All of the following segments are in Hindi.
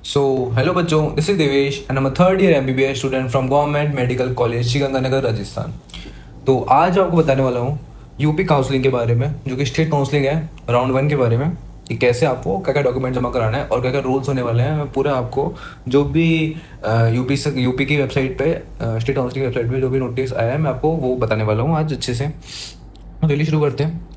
सो हेलो बच्चों, this is Devesh and I am third year MBBS student from government medical college Sriganganagar Rajasthan. तो आज आपको बताने वाला हूँ यूपी काउंसलिंग के बारे में, जो कि स्टेट काउंसलिंग है, राउंड 1 के बारे में, कि कैसे आपको क्या क्या डॉक्यूमेंट जमा कराना है और क्या क्या रूल्स होने वाले हैं। मैं पूरा आपको जो भी यूपी की वेबसाइट पे, स्टेट काउंसलिंग वेबसाइट पे जो भी नोटिस आया है, मैं आपको वो बताने वाला हूँ आज अच्छे से। तो चलिए शुरू करते हैं।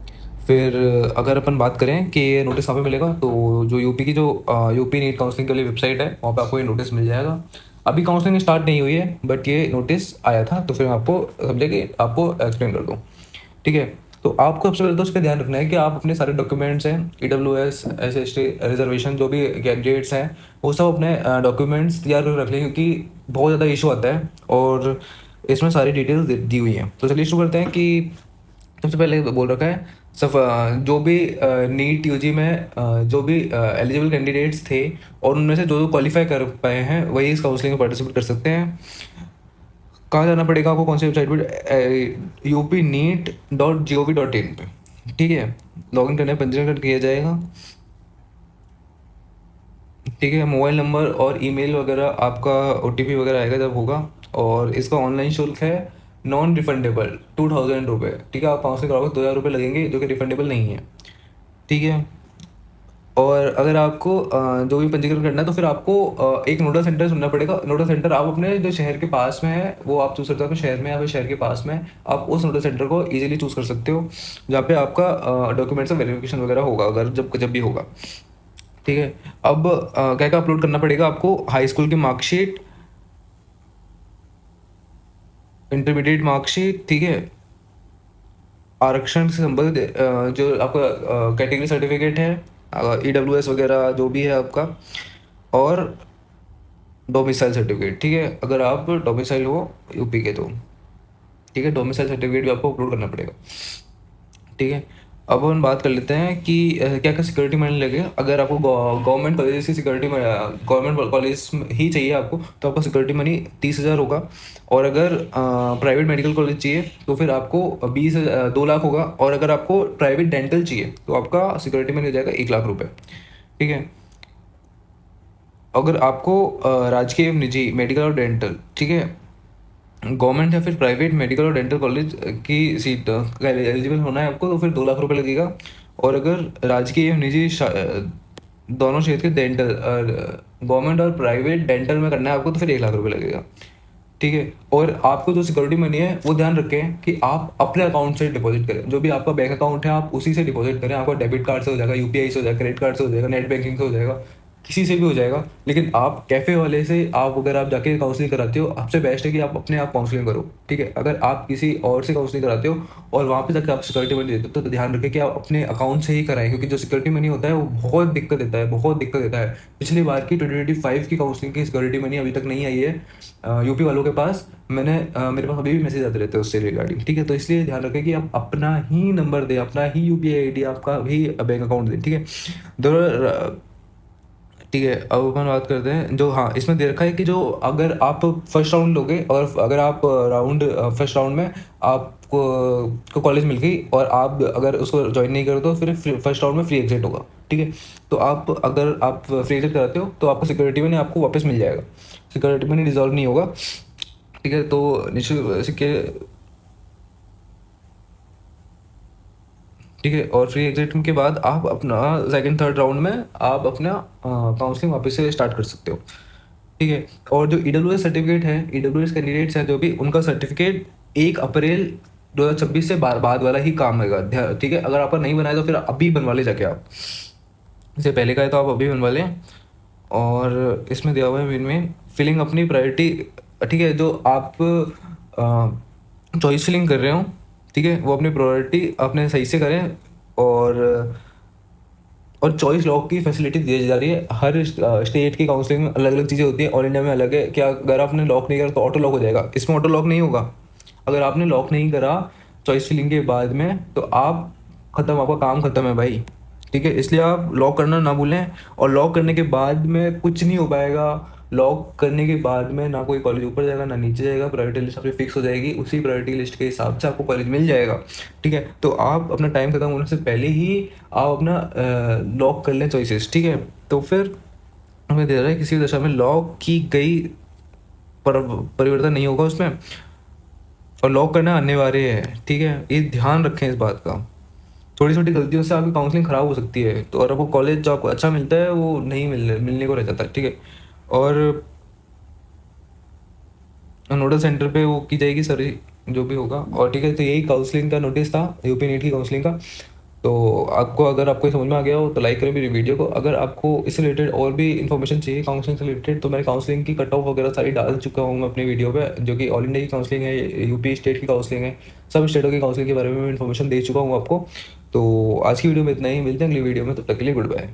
फिर अगर अपन बात करें कि ये नोटिस कहाँ पे मिलेगा, तो जो यूपी की जो यूपी नीट काउंसलिंग के लिए वेबसाइट है, वहाँ पे आपको ये नोटिस मिल जाएगा। अभी काउंसलिंग स्टार्ट नहीं हुई है, बट ये नोटिस आया था, तो फिर मैं आपको समझे कि आपको एक्सप्लेन कर दूँ। ठीक है। तो आपको सबसे पहले तो उसका ध्यान रखना है कि आप अपने सारे डॉक्यूमेंट्स हैं, EWS SST रिजर्वेशन जो भी कैंडिडेट्स हैं, वो सब अपने डॉक्यूमेंट्स तैयार कर रख लें, क्योंकि बहुत ज़्यादा इशू आता है और इसमें सारी डिटेल्स दी हुई हैं। तो चलिए शुरू करते हैं कि सबसे पहले बोल रखा है सब जो भी नीट यूजी में जो भी एलिजिबल कैंडिडेट्स थे और उनमें से जो जो क्वालिफाई कर पाए हैं, वही इस काउंसलिंग में पार्टिसिपेट कर सकते हैं। कहाँ जाना पड़ेगा आपको, कौन सी वेबसाइट पर? UPNEET.gov.in पे। ठीक है। लॉगिन करने पंजीकरण किया जाएगा। ठीक है। मोबाइल नंबर और ईमेल वगैरह, आपका OTP वगैरह आएगा जब होगा। और इसका ऑनलाइन शुल्क है नॉन रिफंडेबल 2000 रुपये। ठीक है। आप काउंसलिंग कराओगे 2000 रुपये लगेंगे, जो कि रिफंडेबल नहीं है। ठीक है। और अगर आपको जो भी पंजीकरण करना है, तो फिर आपको एक नोडल सेंटर चुनना पड़ेगा। नोडल सेंटर आप अपने जो शहर के पास में है वो आप चूज़ सकते हो। अपने शहर में या फिर शहर के पास में आप उस नोडल सेंटर को इजीली चूज़ कर सकते हो, जहाँ पे आपका डॉक्यूमेंट्स का वेरिफिकेशन वगैरह होगा, अगर जब भी होगा। ठीक है। अब क्या क्या अपलोड करना पड़ेगा आपको? हाई स्कूल की मार्कशीट, इंटरमीडिएट मार्कशीट, ठीक है, आरक्षण से संबंधित जो आपका कैटेगरी सर्टिफिकेट है, EWS वगैरह जो भी है आपका, और डोमिसाइल सर्टिफिकेट। ठीक है। अगर आप डोमिसाइल हो यूपी के तो ठीक है, डोमिसाइल सर्टिफिकेट भी आपको अपलोड करना पड़ेगा। ठीक है। अब हम बात कर लेते हैं कि क्या क्या सिक्योरिटी मनी लगेगा। अगर आपको गवर्नमेंट कॉलेज की सिक्योरिटी, गवर्नमेंट कॉलेज ही चाहिए आपको, तो आपका सिक्योरिटी मनी 30,000 होगा। और अगर प्राइवेट मेडिकल कॉलेज चाहिए तो फिर आपको 2 लाख होगा। और अगर आपको प्राइवेट डेंटल चाहिए तो आपका सिक्योरिटी मनी हो जाएगा 1 लाख रुपये। ठीक है। अगर आपको राजकीय निजी मेडिकल और डेंटल, ठीक है, गवर्नमेंट या फिर प्राइवेट मेडिकल और डेंटल कॉलेज की सीट का एलिजिबल होना है आपको, तो फिर 2 लाख रुपये लगेगा। और अगर राजकीय या निजी दोनों क्षेत्र के डेंटल, गवर्नमेंट और प्राइवेट डेंटल में करना है आपको, तो फिर 1 लाख रुपये लगेगा। ठीक है। और आपको जो सिक्योरिटी मनी है वो ध्यान रखें कि आप अपने अकाउंट से डिपॉजिट करें। जो भी आपका बैंक अकाउंट है आप उसी से डिपॉजिट करें। आपका डेबिट कार्ड से हो जाएगा, UPI से हो जाएगा, क्रेडिट कार्ड से हो जाएगा, नेट बैंकिंग से हो जाएगा, किसी से भी हो जाएगा। लेकिन आप कैफ़े वाले से, आप अगर आप जाके काउंसलिंग कराते हो, आपसे बेस्ट है कि आप अपने आप काउंसलिंग करो। ठीक है। अगर आप किसी और से काउंसलिंग कराते हो और वहाँ पे जाकर आप सिक्योरिटी मनी देते हो, तो ध्यान रखें कि आप अपने अकाउंट से ही कराएं, क्योंकि जो सिक्योरिटी मनी होता है वो बहुत दिक्कत देता है, बहुत दिक्कत देता है। पिछली बार की 2025 की काउंसलिंग की सिक्योरिटी मनी अभी तक नहीं आई है यूपी वालों के पास। मेरे पास अभी भी मैसेज आते रहते हैं उससे रिगार्डिंग। ठीक है। तो इसलिए ध्यान रखें कि आप अपना ही नंबर दें, अपना ही UPI ID, आपका भी बैंक अकाउंट दें। ठीक है। दोनों। ठीक है। अब अपन बात करते हैं जो, हाँ, इसमें दे रखा है कि जो अगर आप फर्स्ट राउंड लोगे और अगर आप फर्स्ट राउंड में आपको कॉलेज मिल गई और आप अगर उसको ज्वाइन नहीं करो, तो फिर फर्स्ट राउंड में फ्री एग्जिट होगा। ठीक है। तो अगर आप फ्री एग्जिट कराते हो तो आपका सिक्योरिटी मनी आपको वापस मिल जाएगा, सिक्योरिटी मनी डिजॉल्व नहीं होगा। ठीक है। तो निश्चित सिक्के, ठीक है। और फ्री एग्जिट के बाद आप अपना सेकंड थर्ड राउंड में आप अपना काउंसलिंग वापस से स्टार्ट कर सकते हो। ठीक है। और जो EWS सर्टिफिकेट है, EWS कैंडिडेट्स हैं जो भी, उनका सर्टिफिकेट 1 अप्रैल 2026 से बाद वाला ही काम आएगा। ठीक है। अगर आपका नहीं बनाया तो फिर अभी बनवा ले जाके आप, इससे पहले का है तो आप अभी बनवा लें। और इसमें दिया हुआ है मेन में फिलिंग अपनी प्रायोरिटी। ठीक है। जो आप चॉइस फिलिंग कर रहे हो, ठीक है, वो अपनी प्रायोरिटी अपने सही से करें। और चॉइस लॉक की फैसिलिटी दी जा रही है। हर स्टेट की काउंसलिंग में अलग अलग चीज़ें होती हैं, ऑल इंडिया में अलग है। क्या अगर आपने लॉक नहीं करा तो ऑटो लॉक हो जाएगा, इसमें ऑटो लॉक नहीं होगा। अगर आपने लॉक नहीं करा चॉइस फिलिंग के बाद में, तो आप ख़त्म, आपका काम ख़त्म है भाई। ठीक है। इसलिए आप लॉक करना ना भूलें। और लॉक करने के बाद में कुछ नहीं हो पाएगा। लॉक करने के बाद में ना कोई कॉलेज ऊपर जाएगा ना नीचे जाएगा, प्रायोरिटी लिस्ट आपकी फिक्स हो जाएगी, उसी प्रायोरिटी लिस्ट के हिसाब से आपको कॉलेज मिल जाएगा। ठीक है। तो आप अपना टाइम खत्म होने से पहले ही आप अपना लॉक कर लें चॉइसेस। ठीक है। तो फिर हमें दे रहा है किसी भी दशा में लॉक की गई परिवर्तन नहीं होगा उसमें, और लॉक करना अनिवार्य है, ठीक है, ये ध्यान रखें इस बात का। छोटी छोटी गलतियों से आपकी काउंसलिंग ख़राब हो सकती है, तो और आपको कॉलेज जो आपको अच्छा मिलता है वो नहीं मिलने को रह जाता है, ठीक है। और नोडल सेंटर पे वो की जाएगी सारी जो भी होगा, और ठीक है, तो यही काउंसलिंग का नोटिस था, यूपी नीट की काउंसलिंग का। तो आपको अगर आपको समझ में आ गया हो तो लाइक करें मेरी वीडियो को। अगर आपको इससे रिलेटेड और भी इन्फॉर्मेशन चाहिए काउंसलिंग से रिलेटेड, तो मैं काउंसलिंग की कट ऑफ वगैरह सारी डाल चुका हूँ मैं अपनी वीडियो पे, जो कि ऑल इंडिया की काउंसलिंग है, यूपी स्टेट की काउंसलिंग है, सब स्टेटों की काउंसलिंग के बारे में मैं इन्फॉर्मेशन दे चुका हूँ आपको। तो आज की वीडियो में इतना ही, मिलते हैं अगली वीडियो में, तब तक के लिए गुड बाय।